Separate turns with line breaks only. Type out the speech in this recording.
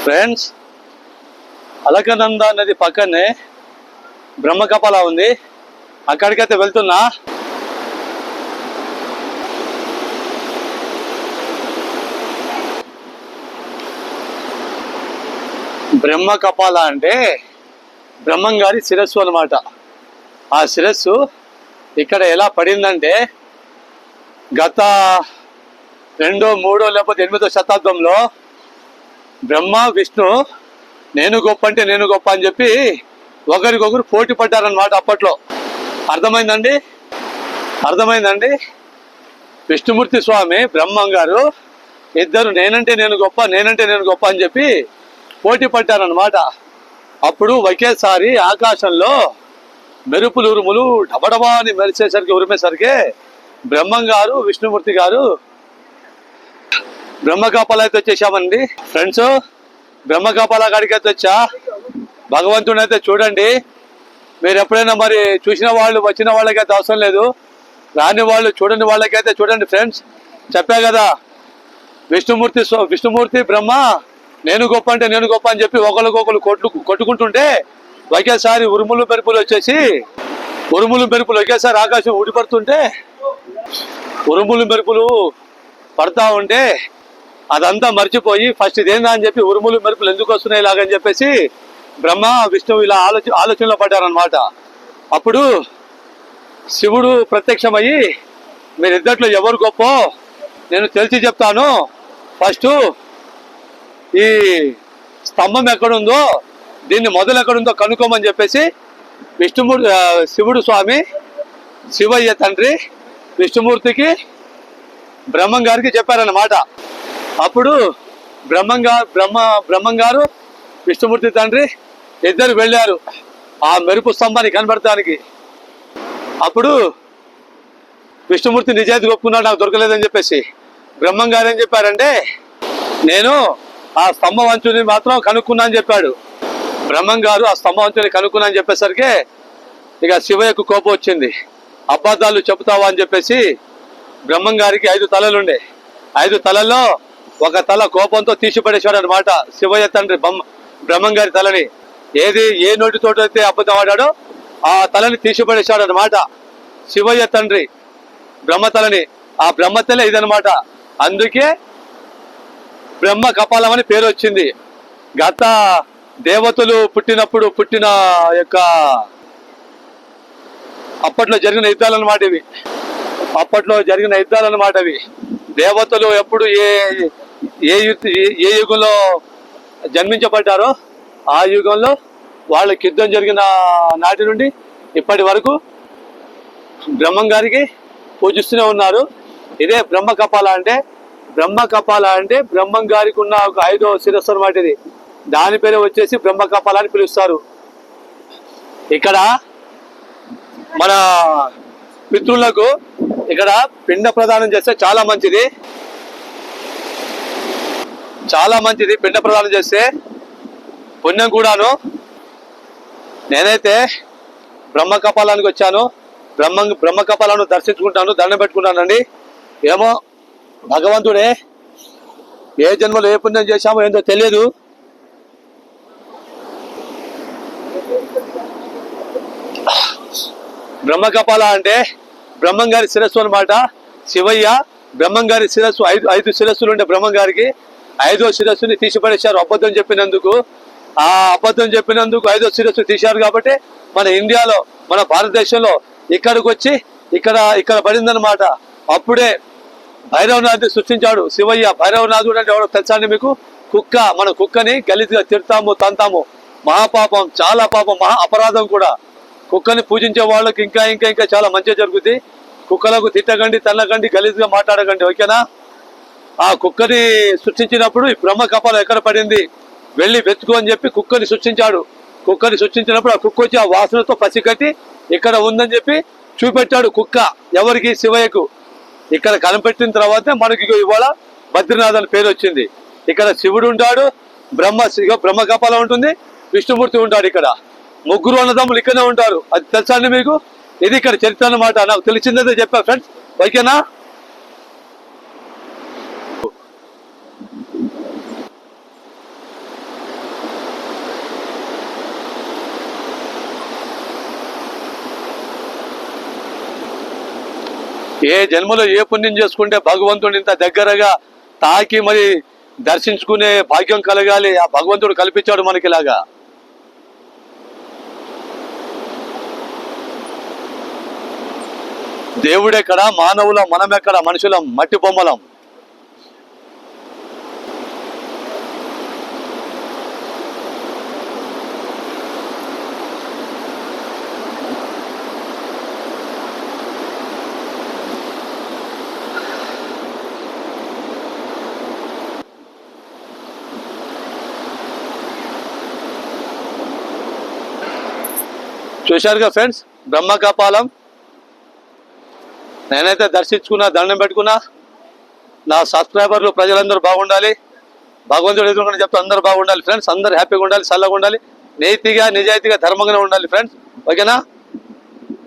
Friends, Alaknanda నది పక్కనే బ్రహ్మకపాల ఉంది. అక్కడికైతే వెళ్తున్నా. బ్రహ్మకపాల అంటే బ్రహ్మంగారి శిరస్సు అనమాట. ఆ శిరస్సు ఇక్కడ ఎలా పడిందంటే గత 2వ, 3వ లేకపోతే 8వ శతాబ్దంలో బ్రహ్మ విష్ణు నేను గొప్ప అంటే నేను గొప్ప అని చెప్పి ఒకరికొకరు పోటీ పడ్డారనమాట. అప్పట్లో అర్థమైందండి. విష్ణుమూర్తి స్వామి బ్రహ్మం గారు ఇద్దరు నేనంటే నేను గొప్ప అని చెప్పి పోటీ పడ్డారనమాట. అప్పుడు ఒకేసారి ఆకాశంలో మెరుపులు ఉరుములు డబడబా అని ఉరిమేసరికి బ్రహ్మం గారు విష్ణుమూర్తి గారు బ్రహ్మకపాల అయితే వచ్చేసామండి. ఫ్రెండ్స్, బ్రహ్మకపాల కాడికి అయితే వచ్చా. భగవంతుని అయితే చూడండి. మీరు ఎప్పుడైనా మరి చూసిన వాళ్ళు వచ్చిన వాళ్ళకైతే అవసరం లేదు, రాని వాళ్ళు చూడని వాళ్ళకైతే చూడండి. ఫ్రెండ్స్, చెప్పా కదా, విష్ణుమూర్తి బ్రహ్మ నేను గొప్ప అంటే నేను గొప్ప అని చెప్పి ఒకరికొకరు కొట్టుకుంటుంటే ఒకేసారి ఉరుములు మెరుపులు ఒకేసారి ఆకాశం ఊడిపడుతుంటే ఉరుములు మెరుపులు పడతా ఉంటే అదంతా మర్చిపోయి ఫస్ట్ ఇదేందా అని చెప్పి ఉరుములు మెరుపులు ఎందుకు వస్తున్నాయి ఇలాగని చెప్పేసి బ్రహ్మ విష్ణువు ఇలా ఆలోచనలో పడ్డారనమాట. అప్పుడు శివుడు ప్రత్యక్షమయ్యి మీరిద్దట్లో ఎవరు గొప్ప నేను తెలిసి చెప్తాను, ఫస్ట్ ఈ స్తంభం ఎక్కడుందో దీన్ని మొదలు ఎక్కడుందో కనుక్కోమని చెప్పేసి శివుడు స్వామి శివయ్య తండ్రి విష్ణుమూర్తికి బ్రహ్మం గారికి చెప్పారన్నమాట. అప్పుడు బ్రహ్మం గారు విష్ణుమూర్తి తండ్రి ఇద్దరు వెళ్ళారు ఆ మెరుపు స్తంభాన్ని కనబడటానికి. అప్పుడు విష్ణుమూర్తి నిజాయితీ ఒప్పుకున్నాడు, నాకు దొరకలేదని చెప్పేసి. బ్రహ్మం గారు ఏం చెప్పారంటే నేను ఆ స్తంభం అంచుని మాత్రం కనుక్కున్నా అని చెప్పాడు. బ్రహ్మం గారు ఆ స్తంభం అంచుని కనుక్కున్నా అని చెప్పేసరికి ఇక శివయ్యకు కోపం వచ్చింది. అబద్ధాలు చెబుతావా అని చెప్పేసి బ్రహ్మం గారికి 5 తలలుండే. 5 తలల్లో ఒక తల కోపంతో తీసిపడేశాడు అనమాట శివయ్య తండ్రి బ్రహ్మం గారి తలని. ఏ నోటితోటి అయితే అబద్ధం ఆడాడో ఆ తలని తీసిపడేశాడు అనమాట శివయ్య తండ్రి బ్రహ్మతలని. ఆ బ్రహ్మతలే ఇదనమాట. అందుకే బ్రహ్మ కపాలం అని పేరు వచ్చింది. గత దేవతలు పుట్టిన యొక్క అప్పట్లో జరిగిన యుద్ధాలన్నమాట ఇవి. దేవతలు ఎప్పుడు ఏ యుగంలో జన్మించబడ్డారో ఆ యుగంలో వాళ్ళకి యుద్ధం జరిగిన నాటి నుండి ఇప్పటి వరకు బ్రహ్మం గారికి పూజిస్తూనే ఉన్నారు. ఇదే బ్రహ్మకపాల అంటే బ్రహ్మం గారికి ఉన్న ఒక 5వ శిరస్సు అన్నమాట ఇది. దాని పేరు వచ్చేసి బ్రహ్మకపాల అని పిలుస్తారు. ఇక్కడ మన పితృలకు ఇక్కడ పిండ ప్రదానం చేస్తే చాలా మంచిది. పిండ ప్రదానం చేస్తే పుణ్యం కూడాను. నేనైతే బ్రహ్మకపాలానికి వచ్చాను. బ్రహ్మకపాలను దర్శించుకుంటాను, దండం పెట్టుకుంటానండి. ఏమో భగవంతుడే ఏ జన్మలో ఏ పుణ్యం చేశామో ఏందో తెలియదు. బ్రహ్మకపాల అంటే బ్రహ్మం గారి శిరస్సు అనమాట. శివయ్య బ్రహ్మం గారి శిరస్సు 5 శిరస్సులు ఉండే బ్రహ్మం గారికి 5వ శిరస్సుని తీసిపడేశారు అబద్ధం చెప్పినందుకు. ఆ అబద్ధం చెప్పినందుకు 5వ శిరస్సు తీశారు కాబట్టి మన ఇండియాలో మన భారతదేశంలో ఇక్కడికి వచ్చి ఇక్కడ పడిందనమాట. అప్పుడే భైరవనాథుని సృష్టించాడు శివయ్య. భైరవనాథుడు అంటే ఎవరో తెలుసా అండి మీకు? కుక్క. మన కుక్కని గలీజ్గా తిడతాము, తంతాము. మహాపాపం, చాలా పాపం, మహా అపరాధం కూడా. కుక్కని పూజించే వాళ్ళకి ఇంకా చాలా మంచిగా జరుగుతుంది. కుక్కలకు తిట్టకండి, తన్నకండి, గలీజ్గా మాట్లాడకండి, ఓకేనా? ఆ కుక్కని సృష్టించినప్పుడు ఈ బ్రహ్మకపాలం ఎక్కడ పడింది వెళ్ళి వెతుకు అని చెప్పి కుక్కని సృష్టించాడు. కుక్కని సృష్టించినప్పుడు ఆ కుక్క వచ్చి ఆ వాసనతో పసిగట్టి ఇక్కడ ఉందని చెప్పి చూపెట్టాడు కుక్క. ఎవరికి? శివయ్యకు. ఇక్కడ కనిపెట్టిన తర్వాతే మనకి ఇవాళ బద్రీనాథ్ అని పేరు వచ్చింది. ఇక్కడ శివుడు ఉంటాడు, బ్రహ్మకపాలం ఉంటుంది, విష్ణుమూర్తి ఉంటాడు. ఇక్కడ 3 అన్నదమ్ములు ఇక్కడనే ఉంటారు. అది తెలుసా అండి మీకు? ఇది ఇక్కడ చరిత్ర అన్నమాట. నాకు తెలిసిందే చెప్పా ఫ్రెండ్స్, ఓకేనా? ఏ జన్మలో ఏ పుణ్యం చేసుకుంటే భగవంతుడు ఇంత దగ్గరగా తాకి మరి దర్శించుకునే భాగ్యం కలగాలి, ఆ భగవంతుడు కల్పించాడు మనకి ఇలాగా. దేవుడెక్కడ, మానవులం, మనమెక్కడ, మనుషులం, మట్టి బొమ్మలం. చూశారుగా ఫ్రెండ్స్, బ్రహ్మకపాలం నేనైతే దర్శించుకున్నా, దండం పెట్టుకున్నా. నా సబ్స్క్రైబర్లు ప్రజలందరూ బాగుండాలి, భగవంతుడు ఎదుర్కొని చెప్తే అందరూ బాగుండాలి ఫ్రెండ్స్. అందరూ హ్యాపీగా ఉండాలి, చల్లగా ఉండాలి, నీతిగా నిజాయితీగా ధర్మంగా ఉండాలి ఫ్రెండ్స్. ఓకేనా?